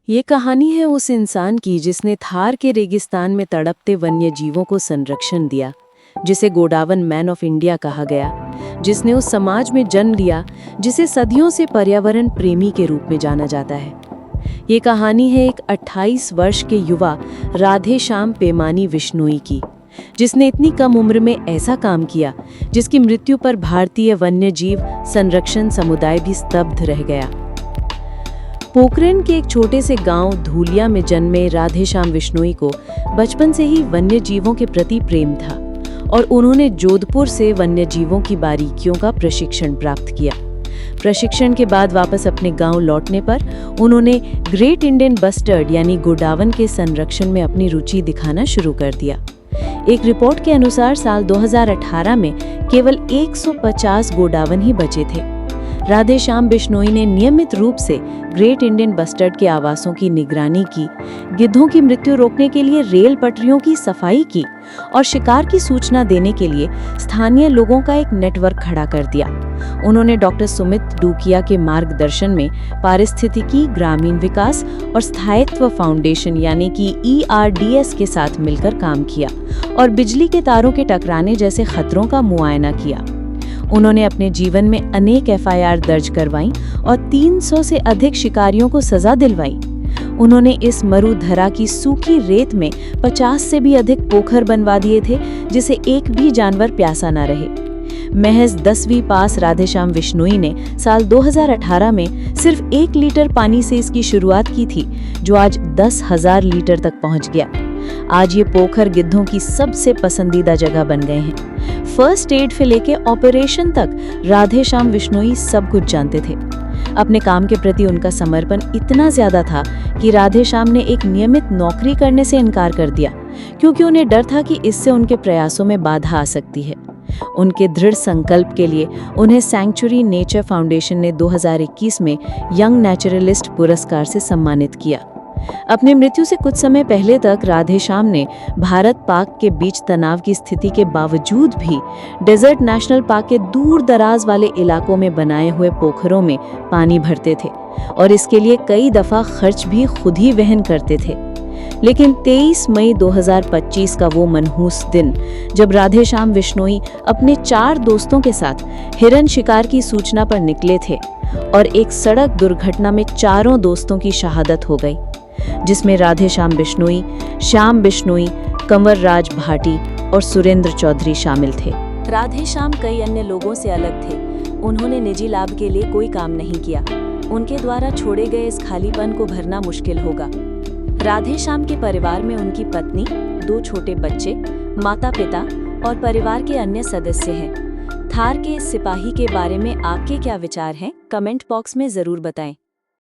ये कहानी है उस इंसान की जिसने थार के रेगिस्तान में तड़पते वन्य जीवों को संरक्षण दिया, जिसे गोडावन मैन ऑफ इंडिया कहा गया, जिसने उस समाज में जन्म लिया जिसे सदियों से पर्यावरण प्रेमी के रूप में जाना जाता है। ये कहानी है एक 28 वर्ष के युवा राधेश्याम पेमानी विश्नोई की, जिसने इतनी कम उम्र में ऐसा काम किया जिसकी मृत्यु पर भारतीय वन्य जीव संरक्षण समुदाय भी स्तब्ध रह गया। पोखरण के एक छोटे से गांव धूलिया में जन्मे राधेश्याम विश्नोई को बचपन से ही वन्य जीवों के प्रति प्रेम था और उन्होंने जोधपुर से वन्य जीवों की बारीकियों का प्रशिक्षण प्राप्त किया। प्रशिक्षण के बाद वापस अपने गांव लौटने पर उन्होंने ग्रेट इंडियन बस्टर्ड यानी गोडावन के संरक्षण में अपनी रुचि दिखाना शुरू कर दिया। एक रिपोर्ट के अनुसार साल 2018 में केवल 150 गोडावन ही बचे थे। राधेश्याम बिश्नोई ने नियमित रूप से ग्रेट इंडियन बस्टर्ड के आवासों की निगरानी की, गिद्धों की मृत्यु रोकने के लिए रेल पटरियों की सफाई की और शिकार की सूचना देने के लिए स्थानीय लोगों का एक नेटवर्क खड़ा कर दिया। उन्होंने डॉक्टर सुमित डूकिया के मार्गदर्शन में पारिस्थितिकी, ग्रामीण विकास और स्थायित्व फाउंडेशन यानी कि ERDS के साथ मिलकर काम किया और बिजली के तारों के टकराने जैसे खतरों का मुआयना किया। उन्होंने अपने जीवन में अनेक FIR दर्ज करवाईं और 300 से अधिक शिकारियों को सजा दिलवाई। उन्होंने इस मरुधरा की सूखी रेत में 50 से भी अधिक पोखर बनवा दिए थे जिसे एक भी जानवर प्यासा न रहे। महज 10वीं पास राधेश्याम विश्नोई ने साल 2018 में सिर्फ 1 लीटर पानी से इसकी शुरुआत की थी, जो आज 10,000 लीटर तक पहुंच गया। आज ये पोखर गिद्धों की सबसे पसंदीदा जगह बन गए हैं। फर्स्ट एड से लेके ऑपरेशन तक राधेश्याम विश्नोई सब कुछ जानते थे। अपने काम के प्रति उनका समर्पण इतना ज्यादा था कि राधेश्याम ने एक नियमित नौकरी करने से इनकार कर दिया, क्योंकि उन्हें डर था कि इससे उनके प्रयासों में बाधा आ सकती है। उनके दृढ़ संकल्प के लिए उन्हें सैंक्चुरी नेचर फाउंडेशन ने 2021 में यंग नेचुरलिस्ट पुरस्कार से सम्मानित किया। अपनी मृत्यु से कुछ समय पहले तक राधेश्याम ने भारत पाक के बीच तनाव की स्थिति के बावजूद भी डेजर्ट नेशनल पार्क के दूर दराज वाले इलाकों में बनाए हुए पोखरों में पानी भरते थे और इसके लिए कई दफा खर्च भी खुद ही वहन करते थे। लेकिन 23 मई 2025 का वो मनहूस दिन, जब राधेश्याम विश्नोई अपने 4 दोस्तों के साथ हिरन शिकार की सूचना पर निकले थे और एक सड़क दुर्घटना में चारों दोस्तों की शहादत हो गई, जिसमें राधेश्याम बिश्नोई, श्याम बिश्नोई, कंवर राज भाटी और सुरेंद्र चौधरी शामिल थे। राधेश्याम कई अन्य लोगों से अलग थे। उन्होंने निजी लाभ के लिए कोई काम नहीं किया। उनके द्वारा छोड़े गए इस खालीपन को भरना मुश्किल होगा। राधेश्याम के परिवार में उनकी पत्नी, 2 छोटे बच्चे, माता-पिता और परिवार के अन्य सदस्य हैं। थार के इस सिपाही के बारे में आपके क्या विचार हैं? कमेंट बॉक्स में जरूर बताएं।